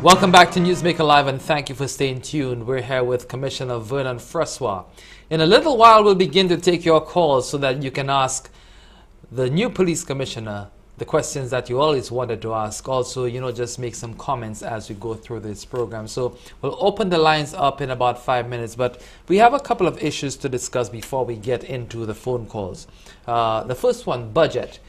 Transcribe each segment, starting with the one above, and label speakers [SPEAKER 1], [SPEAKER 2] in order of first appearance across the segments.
[SPEAKER 1] Welcome back to Newsmaker Live, and thank you for staying tuned. We're here with Commissioner Vernon Francois. In a little while, we'll begin to take your calls so that you can ask the new police commissioner the questions that you always wanted to ask. Also, just make some comments as we go through this program. So we'll open the lines up in about 5 minutes, but we have a couple of issues to discuss before we get into the phone calls. The first one, budget.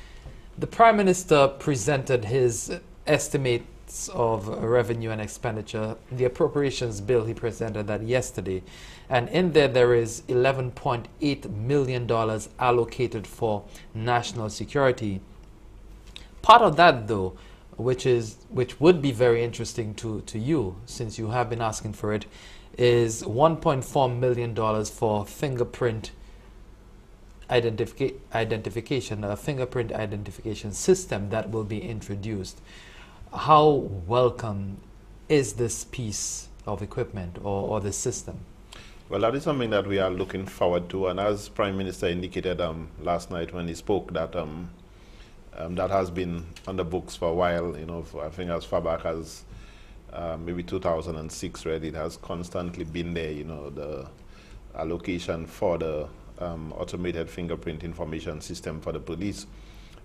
[SPEAKER 1] The Prime Minister presented his estimates of revenue and expenditure. The appropriations bill, he presented that yesterday. And in there is $11.8 million allocated for national security. Part of that, though, which would be very interesting to you, since you have been asking for it, is $1.4 million for fingerprint identification, a fingerprint identification system that will be introduced. How welcome is this piece of equipment or the system?
[SPEAKER 2] Well, that is something that we are looking forward to, and as Prime Minister indicated last night when he spoke, that that has been on the books for a while. I think as far back as maybe 2006, really, it has constantly been there. The allocation for the automated fingerprint information system for the police.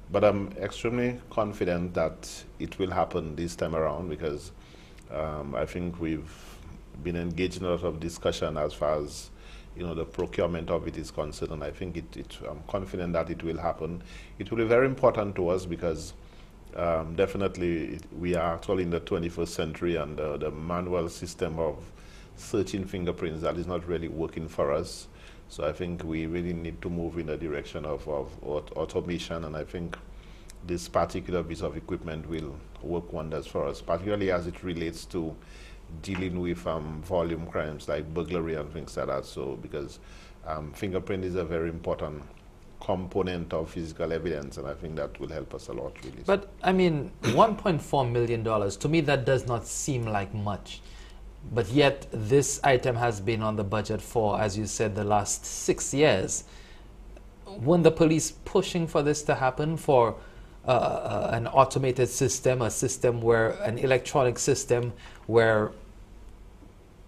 [SPEAKER 2] But I'm extremely confident that it will happen this time around, because I think we've been engaged in a lot of discussion as far as the procurement of it is concerned, and I think I'm confident that it will happen. It will be very important to us because definitely we are actually in the 21st century, and the manual system of searching fingerprints, that is not really working for us. So I think we really need to move in the direction of automation, and I think this particular piece of equipment will work wonders for us, particularly as it relates to dealing with volume crimes like burglary and things like that. So because fingerprint is a very important component of physical evidence, and I think that will help us a lot, really.
[SPEAKER 1] But I mean, $1.4 million, to me that does not seem like much. But yet this item has been on the budget for, as you said, the last 6 years. Weren't the police pushing for this to happen, for an automated system, an electronic system where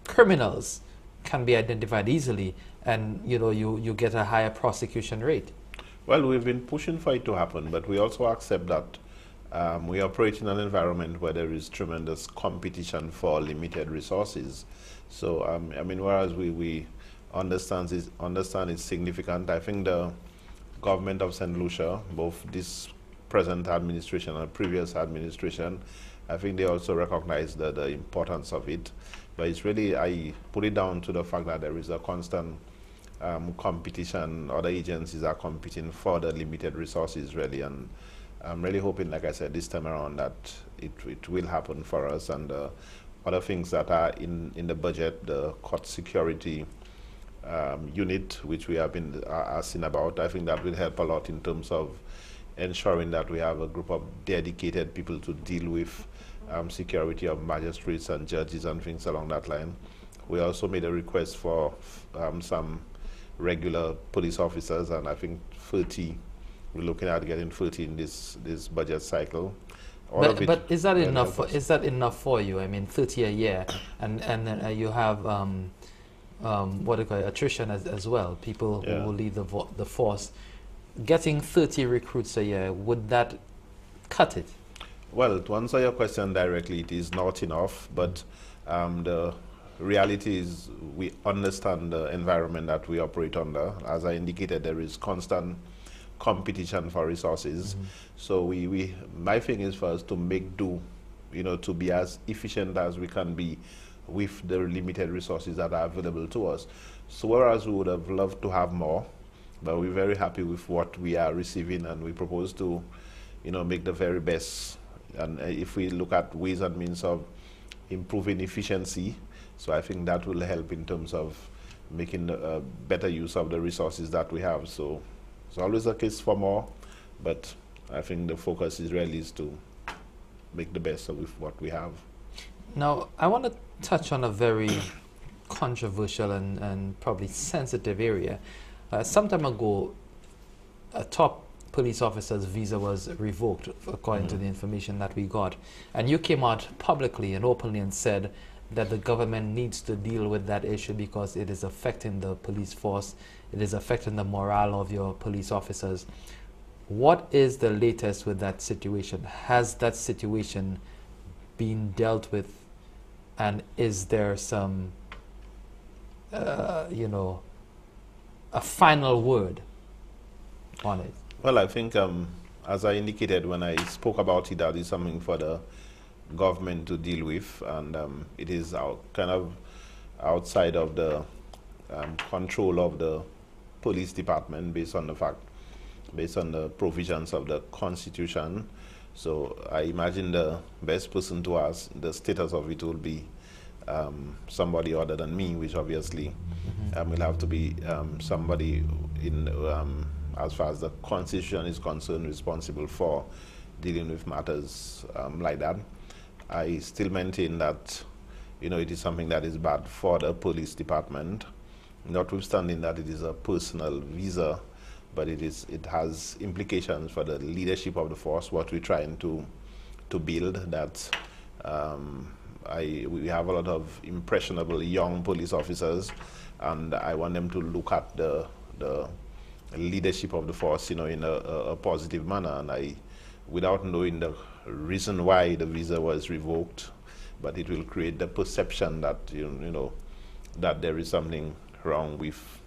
[SPEAKER 1] criminals can be identified easily, and you get a higher prosecution rate?
[SPEAKER 2] Well, we've been pushing for it to happen, but we also accept that we operate in an environment where there is tremendous competition for limited resources. So, I mean, whereas we understand it's significant, I think the government of St. Lucia, both this present administration and previous administration, I think they also recognize the importance of it. But it's really, I put it down to the fact that there is a constant competition. Other agencies are competing for the limited resources, really, and I'm really hoping, like I said, this time around that it will happen for us. And other things that are in the budget, the court security unit, which we have been asking about, I think that will help a lot in terms of ensuring that we have a group of dedicated people to deal with security of magistrates and judges and things along that line. We also made a request for some regular police officers, and I think 30. We're looking at getting 30 in this budget cycle.
[SPEAKER 1] But is that enough? Is that enough for you? I mean, 30 a year, and you have what do you call it, attrition as well. People who will leave the force. Getting 30 recruits a year, would that cut it?
[SPEAKER 2] Well, to answer your question directly, it is not enough. But the reality is, we understand the environment that we operate under. As I indicated, there is constant competition for resources. So my thing is for us to make do, to be as efficient as we can be with the limited resources that are available to us. So whereas we would have loved to have more, but we're very happy with what we are receiving, and we propose to, make the very best. And if we look at ways and means of improving efficiency, so I think that will help in terms of making better use of the resources that we have. So it's always a case for more, but I think the focus is really to make the best of what we have.
[SPEAKER 1] Now, I want to touch on a very controversial and probably sensitive area. Some time ago, a top police officer's visa was revoked, according to the information that we got. And you came out publicly and openly and said that the government needs to deal with that issue because it is affecting the police force, it is affecting the morale of your police officers. What is the latest with that situation? Has that situation been dealt with, and is there some, you know, a final word on it?
[SPEAKER 2] Well, I think, as I indicated when I spoke about it, that is something for the government to deal with, and it is kind of outside of the control of the police department based on the provisions of the Constitution. So I imagine the best person to ask the status of it will be somebody other than me, which obviously will have to be somebody in, as far as the Constitution is concerned, responsible for dealing with matters like that. I still maintain that, you know, it is something that is bad for the police department, notwithstanding that it is a personal visa, but it has implications for the leadership of the force, what we're trying to build. That we have a lot of impressionable young police officers, and I want them to look at the leadership of the force, you know, in a positive manner. And without knowing the reason why the visa was revoked, but it will create the perception that you know that there is something wrong with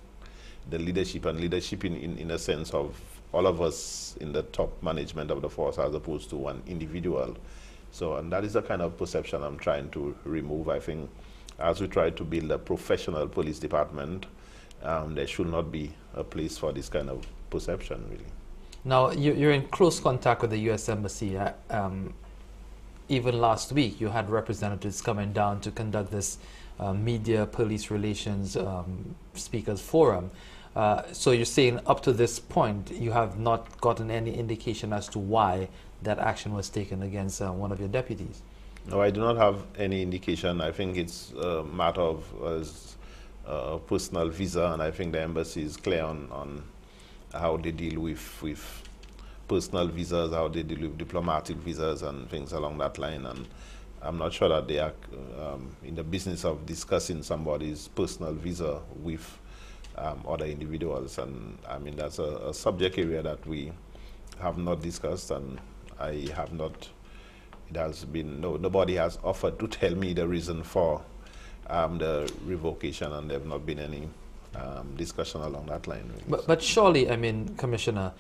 [SPEAKER 2] the leadership, and leadership in a sense of all of us in the top management of the force as opposed to one individual. So, and that is the kind of perception I'm trying to remove. I think as we try to build a professional police department, there should not be a place for this kind of perception, really.
[SPEAKER 1] Now, you're in close contact with the U.S. Embassy. Even last week, you had representatives coming down to conduct this media police relations speakers forum. So you're saying up to this point, you have not gotten any indication as to why that action was taken against one of your deputies?
[SPEAKER 2] No, I do not have any indication. I think it's a matter of a personal visa, and I think the embassy is clear on how they deal with personal visas, how they deal with diplomatic visas and things along that line. And I'm not sure that they are in the business of discussing somebody's personal visa with other individuals. And I mean, that's a subject area that we have not discussed, and I have not, it has been, nobody has offered to tell me the reason for the revocation, and there have not been any discussion along that line. Really.
[SPEAKER 1] But surely, I mean, Commissioner,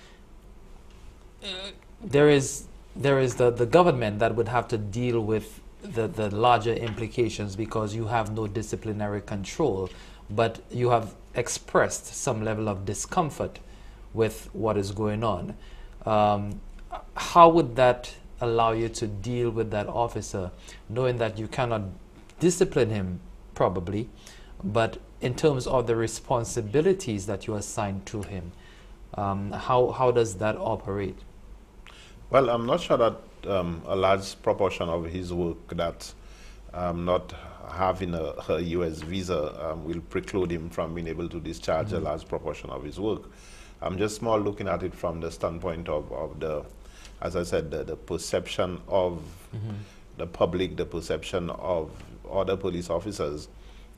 [SPEAKER 1] there is the government that would have to deal with the larger implications, because you have no disciplinary control, but you have expressed some level of discomfort with what is going on. How would that allow you to deal with that officer, knowing that you cannot discipline him, probably, but in terms of the responsibilities that you assign to him, how does that operate?
[SPEAKER 2] Well, I'm not sure that a large proportion of his work, that not having a U.S. visa will preclude him from being able to discharge a large proportion of his work. I'm just more looking at it from the standpoint of the, as I said, the perception of the public, the perception of other police officers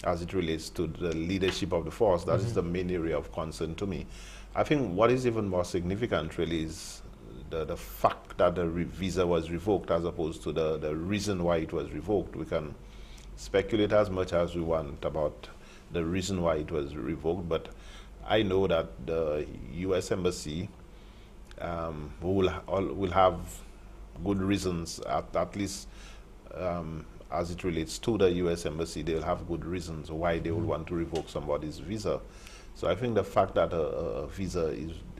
[SPEAKER 2] as it relates to the leadership of the force. That is the main area of concern to me. I think what is even more significant really is the fact that the visa was revoked, as opposed to the reason why it was revoked. We can speculate as much as we want about the reason why it was revoked, but I know that the U.S. Embassy will have good reasons, at least as it relates to the U.S. Embassy. They'll have good reasons why they would want to revoke somebody's visa. So I think the fact that a visa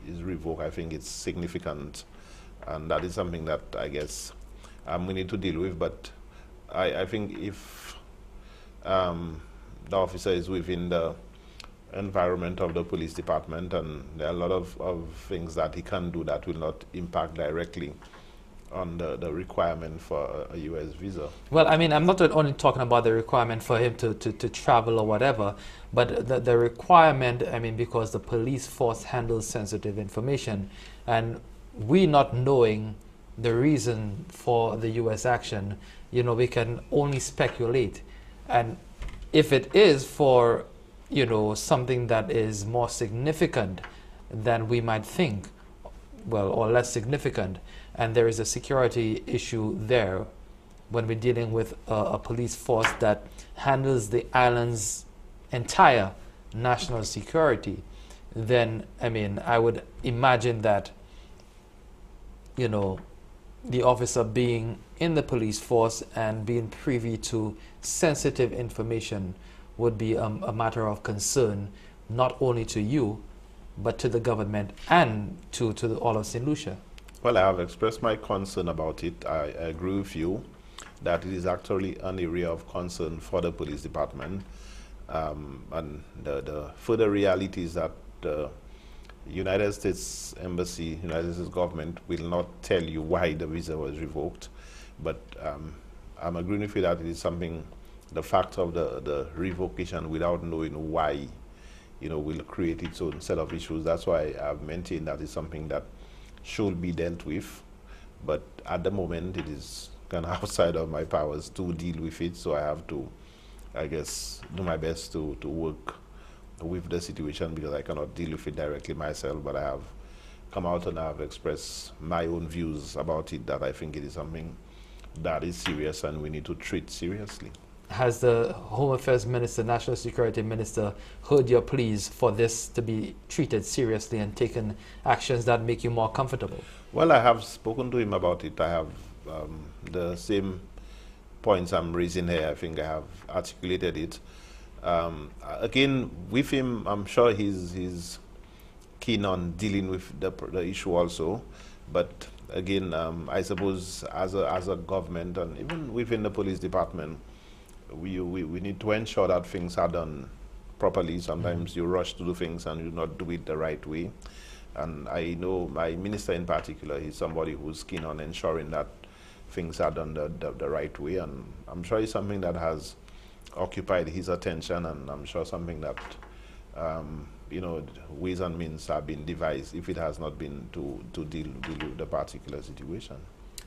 [SPEAKER 2] is revoked, I think it's significant, and that is something that I guess we need to deal with. But I think if the officer is within the environment of the police department, and there are a lot of things that he can do that will not impact directly on the requirement for a U.S. visa.
[SPEAKER 1] Well, I mean, I'm not only talking about the requirement for him to travel or whatever, but the requirement, I mean, because the police force handles sensitive information, and we not knowing the reason for the U.S. action, you know, we can only speculate. And if it is for, you know, something that is more significant than we might think, well, or less significant, and there is a security issue there when we're dealing with a police force that handles the island's entire national security, then, I mean, I would imagine that, you know, the officer being in the police force and being privy to sensitive information would be a matter of concern, not only to you, but to the government and to all of St. Lucia.
[SPEAKER 2] Well, I have expressed my concern about it. I agree with you that it is actually an area of concern for the police department. And the further reality is that the United States Embassy, United States government will not tell you why the visa was revoked. But I'm agreeing with you that it is something, the fact of the revocation without knowing why, you know, will create its own set of issues. That's why I've maintained that it's something that should be dealt with. But at the moment, it is kind of outside of my powers to deal with it. So I have to, I guess, do my best to work with the situation, because I cannot deal with it directly myself. But I have come out and I have expressed my own views about it, that I think it is something that is serious and we need to treat seriously.
[SPEAKER 1] Has the Home Affairs Minister, National Security Minister, heard your pleas for this to be treated seriously and taken actions that make you more comfortable?
[SPEAKER 2] Well, I have spoken to him about it. I have the same points I'm raising here. I think I have articulated it. Again, with him, I'm sure he's keen on dealing with the issue also. But again, I suppose as a government and even within the police department, we need to ensure that things are done properly. Sometimes you rush to do things and you not do it the right way. And I know my minister in particular, he's somebody who's keen on ensuring that things are done the right way. And I'm sure it's something that has occupied his attention, and I'm sure something that, you know, ways and means have been devised, if it has not been to deal with the particular situation.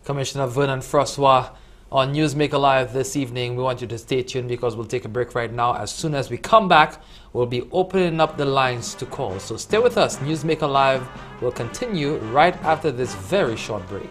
[SPEAKER 1] Commissioner Vernon Francois on Newsmaker Live this evening. We want you to stay tuned because we'll take a break right now. As soon as we come back, we'll be opening up the lines to call. So stay with us. Newsmaker Live will continue right after this very short break.